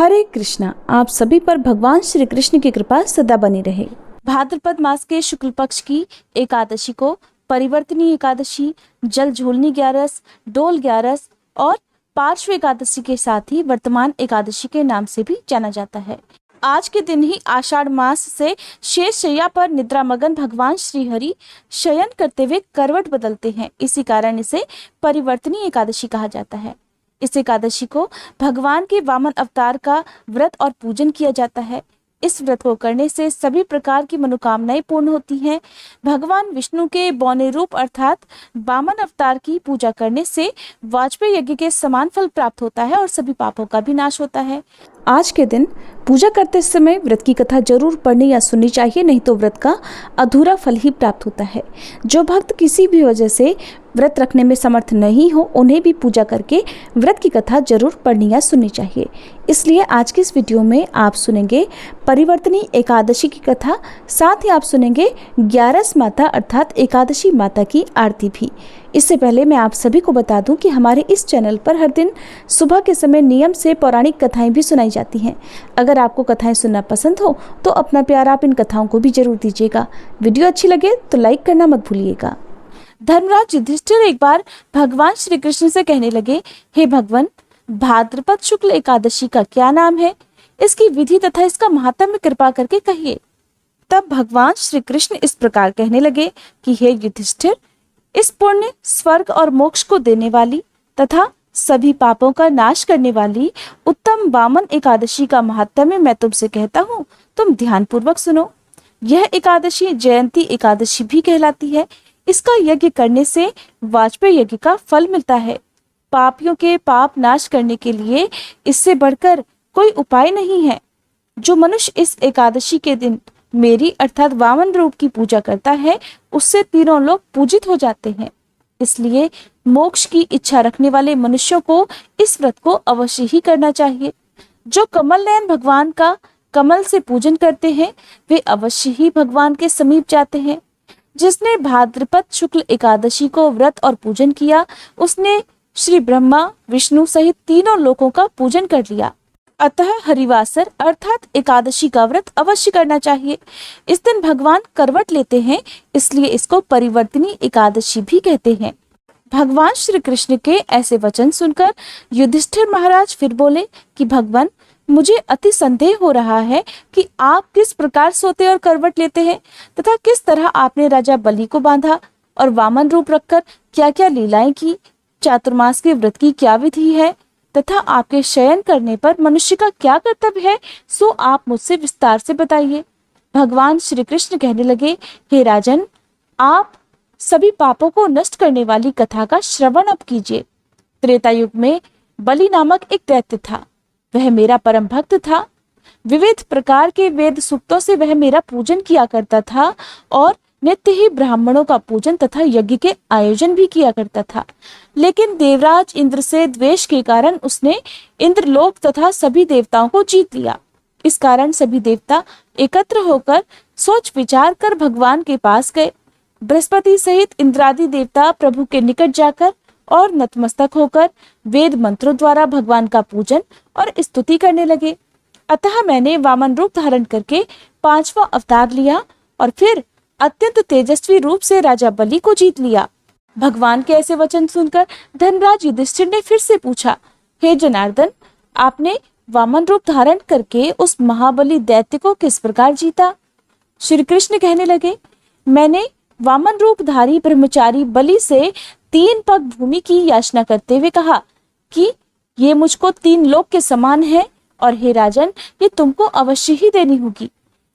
हरे कृष्णा। आप सभी पर भगवान श्री कृष्ण की कृपा सदा बनी रहे। भाद्रपद मास के शुक्ल पक्ष की एकादशी को परिवर्तनी एकादशी, जल झूलनी ग्यारस, डोल ग्यारस और पार्श्व एकादशी के साथ ही वर्तमान एकादशी के नाम से भी जाना जाता है। आज के दिन ही आषाढ़ मास से शेष शैया पर निद्रामगन भगवान श्री हरि शयन करते हुए करवट बदलते हैं। इसी कारण इसे परिवर्तनी एकादशी कहा जाता है। इस एकादशी को भगवान के वामन अवतार का व्रत और पूजन किया जाता है। इस व्रत को करने से सभी प्रकार की मनोकामनाएं पूर्ण होती हैं। भगवान विष्णु के बौने रूप अर्थात वामन अवतार की पूजा करने से वाजपेयी यज्ञ के समान फल प्राप्त होता है और सभी पापों का भी नाश होता है। आज के दिन पूजा करते समय व्रत की कथा जरूर पढ़नी या सुननी चाहिए, नहीं तो व्रत का अधूरा फल ही प्राप्त होता है। जो भक्त किसी भी वजह से व्रत रखने में समर्थ नहीं हो, उन्हें भी पूजा करके व्रत की कथा जरूर पढ़नी या सुननी चाहिए। इसलिए आज की इस वीडियो में आप सुनेंगे परिवर्तनी एकादशी की कथा, साथ ही आप सुनेंगे ग्यारस माता अर्थात एकादशी माता की आरती भी। इससे पहले मैं आप सभी को बता दूं कि हमारे इस चैनल पर हर दिन सुबह के समय नियम से पौराणिक कथाएं भी सुनाई जाती हैं। अगर आपको कथाएं सुनना पसंद हो तो अपना प्यार आप इन कथाओं को भी जरूर दीजिएगा। वीडियो अच्छी लगे तो लाइक करना मत भूलिएगा। धर्मराज युधिष्ठिर एक बार भगवान श्री कृष्ण से कहने लगे, हे भगवान, भाद्रपद शुक्ल एकादशी का क्या नाम है? इसकी विधि तथा इसका महात्म्य कृपा करके कहिए। तब भगवान श्री कृष्ण इस प्रकार कहने लगे कि हे युधिष्ठिर, इस पुण्य, स्वर्ग और मोक्ष को देने वाली तथा सभी पापों का नाश करने वाली उत्तम वामन एकादशी का महात्म्य मैं तुमसे कहता हूँ, तुम ध्यान पूर्वक सुनो। यह एकादशी जयंती एकादशी भी कहलाती है। इसका यज्ञ करने से वाजपेयी यज्ञ का फल मिलता है। पापियों के पाप नाश करने के लिए इससे बढ़कर कोई उपाय नहीं है। जो मनुष्य इस एकादशी के दिन मेरी अर्थात वामन रूप की पूजा करता है, उससे तीनों लोग पूजित हो जाते हैं। इसलिए मोक्ष की इच्छा रखने वाले मनुष्यों को इस व्रत को अवश्य ही करना चाहिए। जो कमल नयन भगवान का कमल से पूजन करते हैं, वे अवश्य ही भगवान के समीप जाते हैं। जिसने भाद्रपद शुक्ल एकादशी को व्रत और पूजन किया, उसने श्री ब्रह्मा विष्णु सहित तीनों लोकों का पूजन कर लिया। अतः हरिवासर अर्थात एकादशी का व्रत अवश्य करना चाहिए। इस दिन भगवान करवट लेते हैं, इसलिए इसको परिवर्तनी एकादशी भी कहते हैं। भगवान श्री कृष्ण के ऐसे वचन सुनकर युधिष्ठिर महाराज फिर बोले कि भगवान, मुझे अति संदेह हो रहा है कि आप किस प्रकार सोते और करवट लेते हैं तथा किस तरह आपने राजा बलि को बांधा और वामन रूप रखकर क्या क्या लीलाएं की। चातुर्मास के व्रत की क्या विधि है तथा आपके शयन करने पर मनुष्य का क्या कर्तव्य है, सो आप मुझसे विस्तार से बताइए। भगवान श्री कृष्ण कहने लगे, हे राजन, आप सभी पापों को नष्ट करने वाली कथा का श्रवण अब कीजिए। त्रेता युग में बलि नामक एक दैत्य था। वह मेरा परम भक्त था। विविध प्रकार के वेद सूक्तों से वह मेरा पूजन किया करता था और नित्य ही ब्राह्मणों का पूजन तथा यज्ञ के आयोजन भी किया करता था। लेकिन देवराज इंद्र से द्वेष के कारण उसने इंद्रलोक तथा सभी देवताओं को जीत लिया। इस कारण सभी देवता एकत्र होकर सोच विचार कर भगवान के पास गए। बृहस्पति सहित इंद्रादि देवता प्रभु के निकट जाकर और नतमस्तक होकर वेद मंत्रों द्वारा भगवान का पूजन और स्तुति करने लगे। अतः मैंने वामन रूप धारण करके 5वां अवतार लिया और फिर अत्यंत तेजस्वी रूप से राजा बलि को जीत लिया। भगवान के ऐसे वचन सुनकर धर्मराज युधिष्ठिर ने फिर से पूछा, हे जनार्दन, आपने वामन रूप धारण करके उस महाबली दैत्य को किस प्रकार जीता? श्री कृष्ण कहने लगे, मैंने वामन रूपधारी ब्रह्मचारी बलि से 3 पग भूमि की याचना करते हुए कहा कि ये मुझको 3 लोक के समान है और हे राजन, ये तुमको अवश्य ही देनी होगी।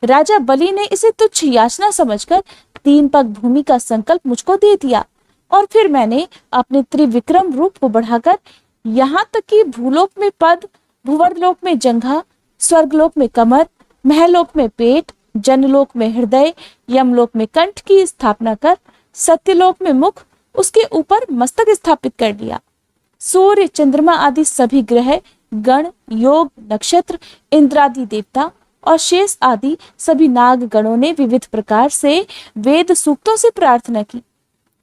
राजा बलि ने इसे तुच्छ याचना समझकर 3 पग भूमि का संकल्प मुझको दे दिया और फिर मैंने अपने त्रिविक्रम रूप को बढ़ाकर यहाँ तक कि भूलोक में पद, भुवर्लोक में जंघा, स्वर्गलोक में कमर, महलोक में पेट, जनलोक में हृदय, यमलोक में कंठ की स्थापना कर सत्यलोक में मुख, उसके ऊपर मस्तक स्थापित कर दिया। सूर्य, चंद्रमा आदि सभी ग्रह, गण, योग, नक्षत्र, इंद्रादि देवता और शेष आदि सभी नाग गणों ने विविध प्रकार से वेद सूक्तों से प्रार्थना की।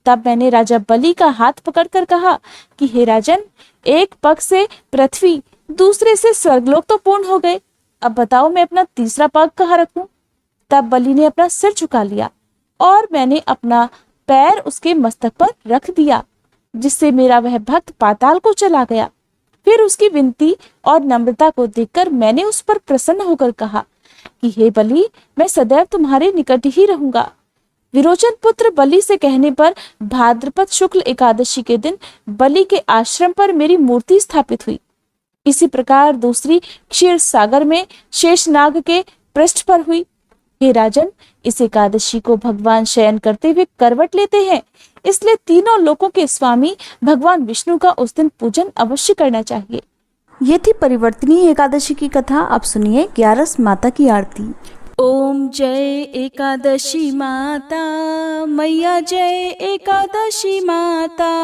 तब मैंने राजा बलि का हाथ पकड़कर कहा कि हे राजन, एक पग से पृथ्वी दूसरे से स्वर्गलोक तो पूर्ण हो गए, अब बताओ मैं अपना तीसरा पग कहाँ रखूं। तब बलि ने अपना सिर झुका लिया और मैंने अपना पैर उसके मस्तक पर रख दिया, जिससे मेरा वह भक्त पाताल को चला गया। फिर उसकी विनती और नम्रता को देखकर मैंने उस पर प्रसन्न होकर कहा कि हे बलि, मैं सदैव तुम्हारे निकट ही रहूंगा। विरोचन पुत्र बलि से कहने पर भाद्रपद शुक्ल एकादशी के दिन बलि के आश्रम पर मेरी मूर्ति स्थापित हुई। इसी प्रकार दूसरी क्षीर सागर में शेषनाग के पृष्ठ पर हुई। हे राजन, इस एकादशी को भगवान शयन करते हुए करवट लेते हैं, इसलिए तीनों लोकों के स्वामी भगवान विष्णु का उस दिन पूजन अवश्य करना चाहिए। ये थी परिवर्तनी एकादशी की कथा। आप सुनिए 11 माता की आरती। ओम जय एकादशी माता मैया, जय एकादशी माता।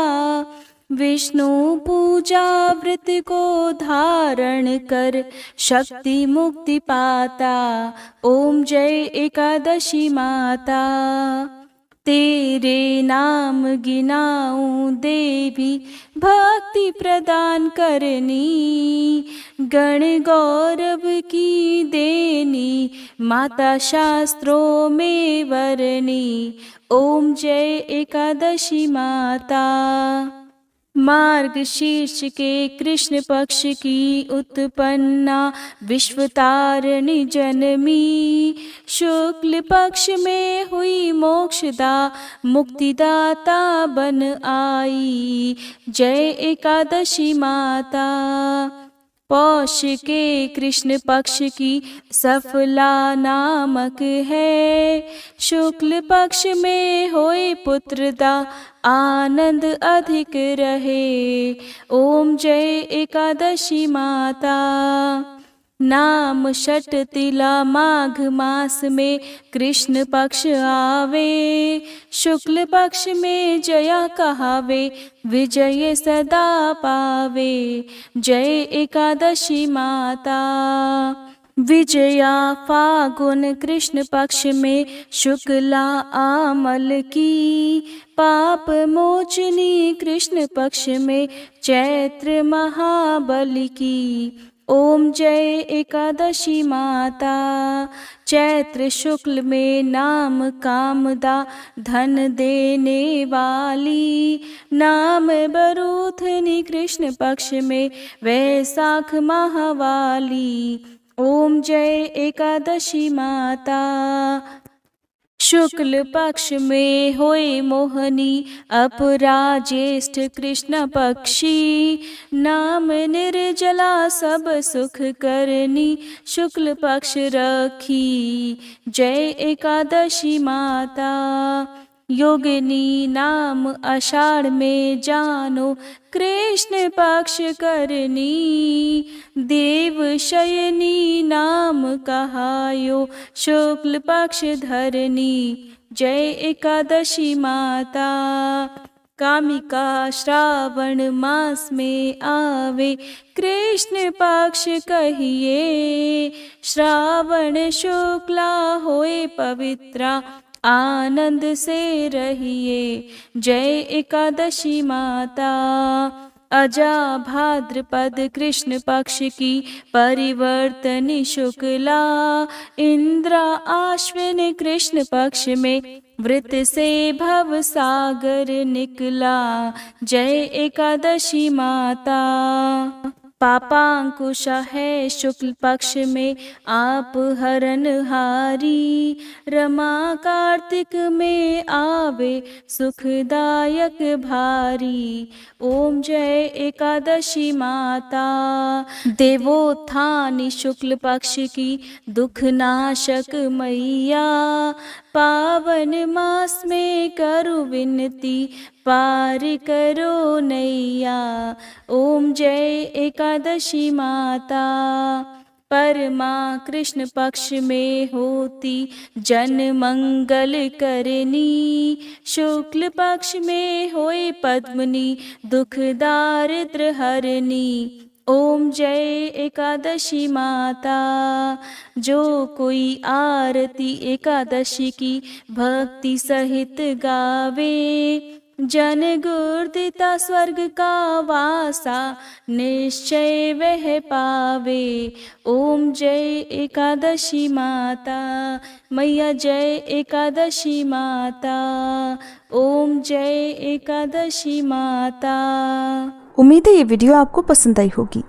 विष्णु पूजा व्रत को धारण कर शक्ति मुक्ति पाता। ओम जय एकादशी माता। तेरे नाम गिनाऊं देवी, भक्ति प्रदान करनी। गण गौरव की देनी, माता शास्त्रों में वरनी। ओम जय एकादशी माता। मार्गशीर्ष के कृष्ण पक्ष की उत्पन्ना विश्वतारिणी जनमी। शुक्ल पक्ष में हुई मोक्षदा, मुक्तिदाता बन आई। जय एकादशी माता। पौष के कृष्ण पक्ष की सफला नामक है। शुक्ल पक्ष में होए पुत्रदा, आनंद अधिक रहे। ओम जय एकादशी माता। नाम षट तिला माघ मास में कृष्ण पक्ष आवे। शुक्ल पक्ष में जया कहावे, विजय सदा पावे। जय एकादशी माता। विजया फागुन कृष्ण पक्ष में शुक्ला आमल की। पाप मोचनी कृष्ण पक्ष में चैत्र महाबली की। ओम जय एकादशी माता। चैत्र शुक्ल में नाम कामदा, धन देने वाली। नाम बरूथनी कृष्ण पक्ष में वैशाख महावाली। ओम जय एकादशी माता। शुक्ल पक्ष में होए मोहनी, अपराजेष्ठ कृष्ण पक्षी। नाम निर्जला सब सुख करनी, शुक्ल पक्ष रखी। जय एकादशी माता। योगिनी नाम आषाढ़ में जानो, कृष्ण पक्ष करनी। देव शयनी नाम कहायो, शुक्ल पक्ष धरनी। जय एकादशी माता। कामिका श्रावण मास में आवे, कृष्ण पक्ष कहिए। श्रावण शुक्ला होए पवित्रा, आनंद से रहिए। जय एकादशी माता। अजा भाद्रपद कृष्ण पक्ष की परिवर्तनी शुक्ला। इंद्रा आश्विन कृष्ण पक्ष में वृत से भव सागर निकला। जय एकादशी माता। पापांकुश है शुक्ल पक्ष में आप हरनहारी। रमा कार्तिक में आवे सुखदायक भारी। ओम जय एकादशी माता। देवोत्थानी शुक्ल पक्ष की दुखनाशक मैया। पावन मास में करु विनती, पार करो नैया। ओम जय एकादशी माता। परमा कृष्ण पक्ष में होती, जन मंगल करनी। शुक्ल पक्ष में होए पद्मनी, दुख दारिद्र हरनी। ओम जय एकादशी माता। जो कोई आरती एकादशी की भक्ति सहित गावे, जन गुरदिता स्वर्ग का वासा, निश्चय वह पावे। ओम जय एकादशी माता, मैया जय एकादशी माता। ओम जय एकादशी माता। उम्मीद है ये वीडियो आपको पसंद आई होगी।